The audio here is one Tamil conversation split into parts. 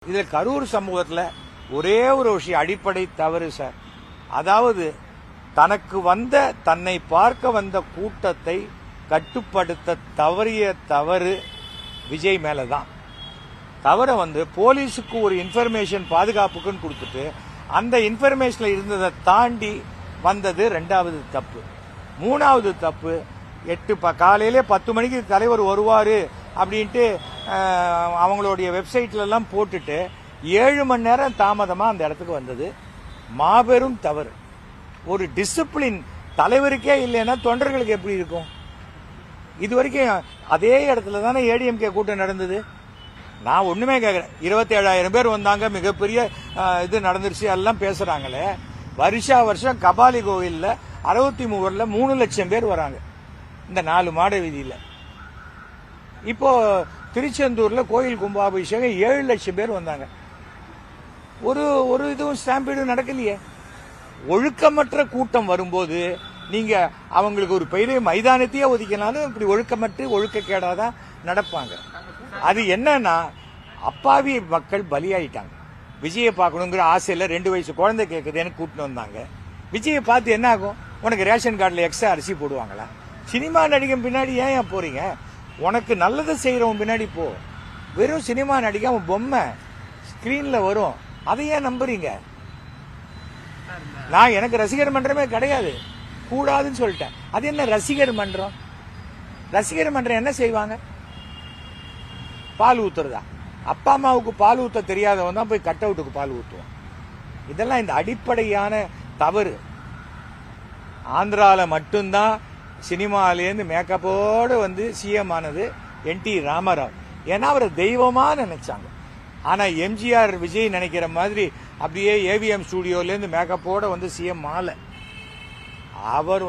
இதுல கரூர் சமூகத்தில் ஒரே ஒரு விஷயம் அடிப்படை தவறு சார். அதாவது தன்னை பார்க்க வந்த கூட்டத்தை கட்டுப்படுத்த தவறிய தவறு விஜய் மேலதான். தவற போலீஸுக்கு ஒரு இன்ஃபர்மேஷன் பாதுகாப்புக்குன்னு கொடுத்துட்டு அந்த இன்ஃபர்மேஷன்ல இருந்ததை தாண்டி வந்தது ரெண்டாவது தப்பு. மூணாவது தப்பு, காலையிலே 10 மணிக்கு தலைவர் வருவாரு அப்படின்ட்டு அவங்களுடைய வெப்சைட்ல எல்லாம் போட்டுட்டு 7 மணி நேரம் தாமதமா அந்த இடத்துக்கு வந்தது மாபெரும் தவறு. ஒரு டிசிப்ளின் தலைவருக்கே இல்லைன்னா தொண்டர்களுக்கு எப்படி இருக்கும்? இதுவரைக்கும் அதே இடத்துல தானே ஏடிஎம்கே கூட்டம் நடந்தது. நான் ஒண்ணுமே கேட்கிறேன். 27,000 பேர் வந்தாங்க, மிகப்பெரிய இது நடந்துருச்சு எல்லாம் பேசுறாங்களே. வருஷம் கபாலி கோவில்ல 63 3 லட்சம் பேர் வராங்க இந்த 4 மாட வீதியில. இப்போ திருச்செந்தூர்ல கோயில் கும்பாபிஷேகம் 7 லட்சம் பேர் வந்தாங்க. ஒரு இதுவும் ஸ்டாம்பீடும் நடக்கலையே. ஒழுக்கமற்ற கூட்டம் வரும்போது நீங்க அவங்களுக்கு ஒரு பெரிய மைதானத்தையே ஒதுக்கினாலும் இப்படி ஒழுக்கமற்று ஒழுக்கக்கேடாதான் நடப்பாங்க. அது என்னன்னா அப்பாவி மக்கள் பலியாயிட்டாங்க. விஜயை பார்க்கணுங்கிற ஆசையில 2 வயசு குழந்தை கேட்குதுன்னு கூட்டிட்டு வந்தாங்க. விஜயை பார்த்து என்ன ஆகும்? உனக்கு ரேஷன் கார்டுல எக்ஸ்ட்ரா அரிசி போடுவாங்களா? சினிமா நடிகன் பின்னாடி ஏன் போறீங்க? உனக்கு நல்லதை செய்யறவன் பின்னாடி போ. வெறும் சினிமா நடிகை அவன் பொம்மை ஸ்கிரீன்ல வரும், அதை ஏன் நம்புறீங்க? நான் எனக்கு ரசிகர் மன்றமே கிடையாது, கூடாதுன்னு சொல்லிட்டேன். அது என்ன ரசிகர் மன்றம்? ரசிகர் மன்றம் என்ன செய்வாங்க? பால் ஊத்துறதா? அப்பா அம்மாவுக்கு பால் ஊத்த தெரியாதவன் தான் போய் கட் அவுட்டுக்கு பால் ஊத்துவான். இதெல்லாம் இந்த அடிப்படையான தவறு. ஆந்திரால மட்டும்தான் சினிமாலேருந்து மேக்கப்போடு சிஎம் ஆனது என்டி ராமராவ். ஏன்னா அவரை தெய்வமா நினைச்சாங்க. ஆனா எம்ஜிஆர் விஜய் நினைக்கிற மாதிரி அப்படியே ஏவிஎம் ஸ்டுடியோலேருந்து மேக்கப்போட சிஎம் ஆல. அவர்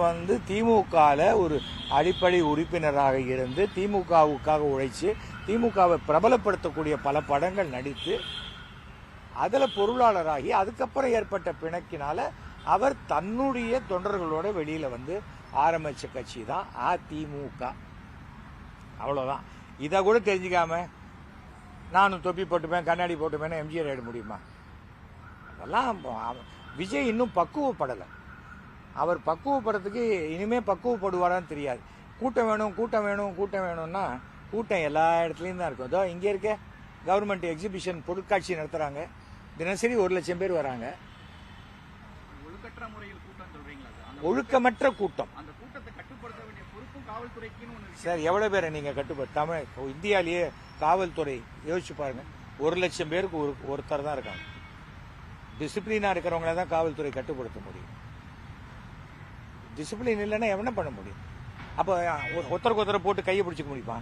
திமுகல ஒரு அடிப்படை உறுப்பினராக இருந்து திமுகவுக்காக உழைச்சு திமுகவை பிரபலப்படுத்தக்கூடிய பல படங்கள் நடித்து அதுல பொருளாளராகி அதுக்கப்புறம் ஏற்பட்ட பிணக்கினால அவர் தன்னுடைய தொண்டர்களோட வெளியில ஆரம்பிச்ச கட்சி தான் அதிமுக. அவ்வளவுதான். இதை கூட தெரிஞ்சுக்காம நானும் தொப்பி போட்டுப்பேன் கண்ணாடி போட்டுப்பேன் எம்ஜிஆர் ஆயிட முடியுமா? அதெல்லாம் விஜய் இன்னும் பக்குவப்படலை. அவர் பக்குவப்படுறதுக்கு இனிமே பக்குவப்படுவாரான்னு தெரியாது. கூட்டம் வேணும் கூட்டம் வேணும் கூட்டம் வேணும்னா கூட்டம் எல்லா இடத்துலயும் தான் இருக்கும். அதோ இங்க இருக்க கவர்மெண்ட் எக்ஸிபிஷன் பொருட்காட்சி நடத்துறாங்க, தினசரி 1 லட்சம் பேர் வராங்க. ஒழுக்கமற்ற கூட்டம். சார் எவ்வளவு பேரை நீங்க கட்டுப்படுத்த? இந்தியாலேயே காவல்துறை யோசிச்சு பாருங்க, 1 லட்சம் பேருக்கு ஒருத்தர் தான் இருக்காங்க. டிசிப்ளினா இருக்கிறவங்கள தான் காவல்துறை கட்டுப்படுத்த முடியும். டிசிப்ளின் இல்லைன்னா என்ன பண்ண முடியும்? அப்போ ஒருத்தருக்கு ஒருத்தரை போட்டு கையை பிடிச்சிக்க முடியுமா?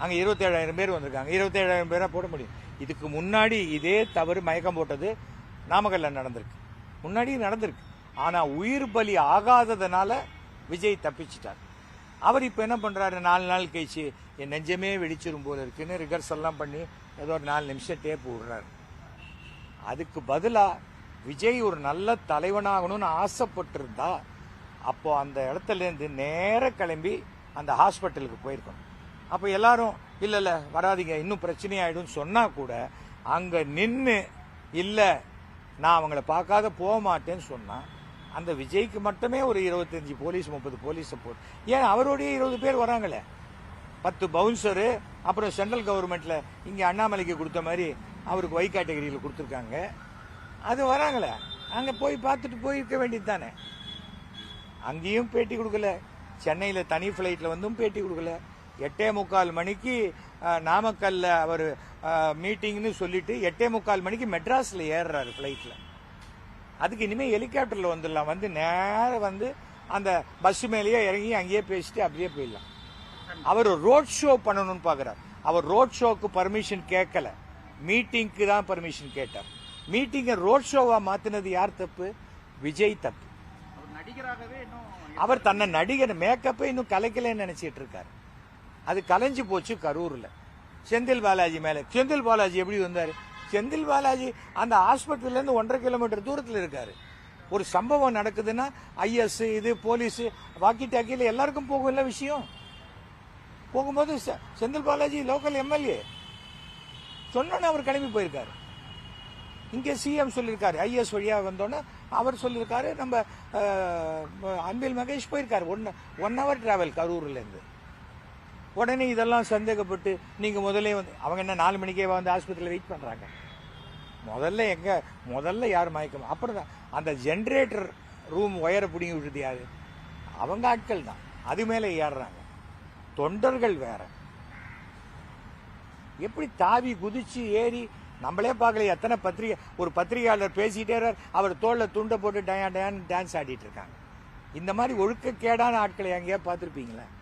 அங்க 27,000 பேர் வந்திருக்காங்க, 27,000 பேரா போட முடியும்? இதுக்கு முன்னாடி இதே தவறு மயக்கம் போட்டது நாமக்கல்ல நடந்திருக்கு, முன்னாடி நடந்திருக்கு. ஆனா உயிர் பலி ஆகாததுனால விஜய் தப்பிச்சிட்டார். அவர் இப்ப என்ன பண்றாரு? 4 நாள் கழிச்சு என் நெஞ்சமே வெடிச்சிரும் போல இருக்குன்னு ரிகர்சல் எல்லாம் பண்ணி ஏதோ ஒரு 4 நிமிஷம் டேப் விடுறாரு. அதுக்கு பதிலா விஜய் ஒரு நல்ல தலைவனாகணும்னு ஆசைப்பட்டிருந்தா அப்போ அந்த இடத்துல இருந்து நேர கிளம்பி அந்த ஹாஸ்பிட்டலுக்கு போயிருக்கணும். அப்ப எல்லாரும் இல்ல வராதிங்க இன்னும் பிரச்சனையாயிடும் சொன்னா கூட அங்க நின்னு இல்ல நான் அவங்கள பார்க்காத போக மாட்டேன்னு சொன்னா அந்த விஜய்க்கு மட்டுமே ஒரு 25 போலீஸ் 30 போலீஸ் சப்போர்ட். ஏன் அவருடைய 20 பேர் வராங்களே, 10 பவுன்சரு. அப்புறம் சென்ட்ரல் கவர்மெண்ட்ல இங்க அண்ணாமலைக்கு கொடுத்த மாதிரி அவருக்கு ஒய் கேட்டகரியில் கொடுத்துருக்காங்க, அது வராங்களே. அங்க போய் பார்த்துட்டு போயிருக்க வேண்டியது தானே. அங்கேயும் பேட்டி கொடுக்கல, சென்னையில தனி பிளைட்ல பேட்டி கொடுக்கல. 8:45 மணிக்கு நாமக்கல்ல அவர் மீட்டிங்னு சொல்லிட்டு 8:45 மணிக்கு மெட்ராஸ்ல ஏறுறாரு பிளைட்ல. அதுக்கு இனிமே ஹெலிகாப்டர்ல வந்துடலாம், நேரம் அந்த பஸ் மேலேயே இறங்கி அங்கேயே பேசிட்டு அப்படியே போயிடலாம். அவர் ரோட் ஷோ பண்ணணும்னு பாக்குறாரு. அவர் ரோட் ஷோக்கு பர்மிஷன் கேட்கல, மீட்டிங்க்கு தான் பர்மிஷன் கேட்டார். மீட்டிங்கை ரோட் ஷோவா மாத்தினது யார் தப்பு? விஜய் தப்பு. அவர் தன்னை நடிகர் மேக்கப்பை இன்னும் கலைக்கலன்னு நினைச்சிட்டு இருக்காரு. அது கலைஞ்சு போச்சு கரூர்ல. செந்தில் பாலாஜி மேல. செந்தில் பாலாஜி எப்படி வந்தாரு? செந்தில் பாலாஜி அந்த ஹாஸ்பிட்டல்ல இருந்து 1.5 கிலோமீட்டர் தூரத்தில் இருக்காரு. ஒரு சம்பவம் நடக்குதுன்னா ஐஎஸ் இது போலீஸ் வாக்கி டாக்கியில எல்லாருக்கும் போகும் இல்ல விஷயம். போகும்போது செந்தில் பாலாஜி லோக்கல் எம்எல்ஏ சொன்னோன்னு அவர் கிளம்பி போயிருக்காரு. இங்கே சிஎம் சொல்லியிருக்காரு, ஐஎஸ் வழியா வந்தோன்னே அவர் சொல்லியிருக்காரு, நம்ம அன்பில் மகேஷ் போயிருக்காரு. ஒன் ஹவர் டிராவல் கரூர்ல இருந்து. உடனே இதெல்லாம் சந்தேகப்பட்டு நீங்க முதல்ல வந்து அவங்க என்ன 4 மணிக்கே வந்து ஆஸ்பத்திரியில் வெயிட் பண்றாங்க. முதல்ல யார் மயக்கம்? அப்புறம் அந்த ஜென்ரேட்டர் ரூம் ஒயரை பிடிங்கி விடுறது யாரு? அவங்க ஆட்கள் தான். அது மேலே ஏறுறாங்க. தொண்டர்கள் வேற. எப்படி தாவி குதிச்சு ஏறி நம்மளே பார்க்கல. எத்தனை ஒரு பத்திரிகையாளர் பேசிட்டே அவர் தோல்ல துண்டை போட்டு டயான் டான்ஸ் ஆடிட்டு இருக்காங்க. இந்த மாதிரி ஒழுக்கக்கேடான ஆட்களை எங்கேயா பார்த்துருப்பீங்களா?